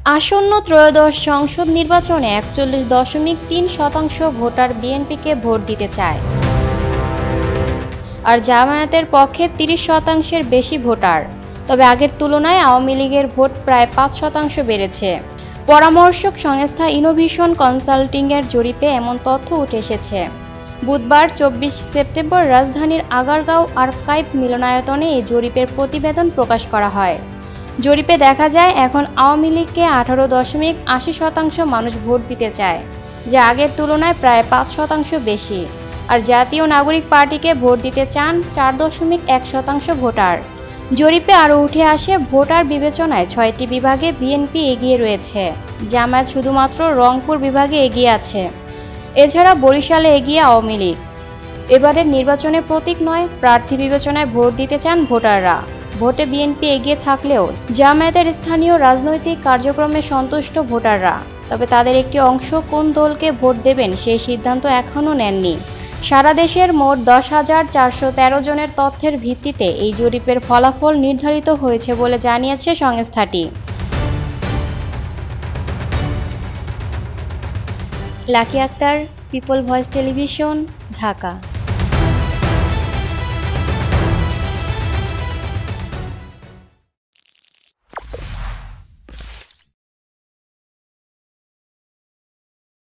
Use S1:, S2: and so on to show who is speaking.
S1: আসন্ন ত্রয়োদশ সংসদ নির্বাচনে ৪১.৩% ভোটার বিএনপিকে ভোট দিতে চায়, আর জামায়াতের পক্ষে ৩০%-এর বেশি ভোটার। তবে আগের তুলনায় আওয়ামী লীগের ভোট প্রায় ৫% বেড়েছে। পরামর্শক সংস্থা ইনোভিশন কনসাল্টিংয়ের জরিপে এমন তথ্য উঠে এসেছে। বুধবার ২৪ সেপ্টেম্বর রাজধানীর আগারগাঁও আর্কাইভ মিলনায়তনে এই জরিপের প্রতিবেদন প্রকাশ করা হয়। জরিপে দেখা যায় এখন আওয়ামী লীগকে ১৮.৮০% মানুষ ভোট দিতে চায়, যা আগের তুলনায় প্রায় ৫% বেশি। আর জাতীয় নাগরিক পার্টিকে ভোট দিতে চান ৪.১% ভোটার। জরিপে আরও উঠে আসে ভোটার বিবেচনায় ৬টি বিভাগে বিএনপি এগিয়ে রয়েছে, জামায়াত শুধুমাত্র রংপুর বিভাগে এগিয়ে আছে। এছাড়া বরিশালে এগিয়ে আওয়ামী লীগ। এবারের নির্বাচনে প্রতীক নয়, প্রার্থী বিবেচনায় ভোট দিতে চান ভোটাররা। ভোটে বিএনপি এগিয়ে থাকলেও জামায়াতের স্থানীয় রাজনৈতিক কার্যক্রমে সন্তুষ্ট ভোটাররা। তবে তাদের একটি অংশ কোন দলকে ভোট দেবেন সেই সিদ্ধান্ত এখনও নেননি। সারা দেশের মোট ১০,৪১৩ জনের তথ্যের ভিত্তিতে এই জরিপের ফলাফল নির্ধারিত হয়েছে বলে জানিয়েছে সংস্থাটি। Lucky Akter, People Voice Television, Dhaka.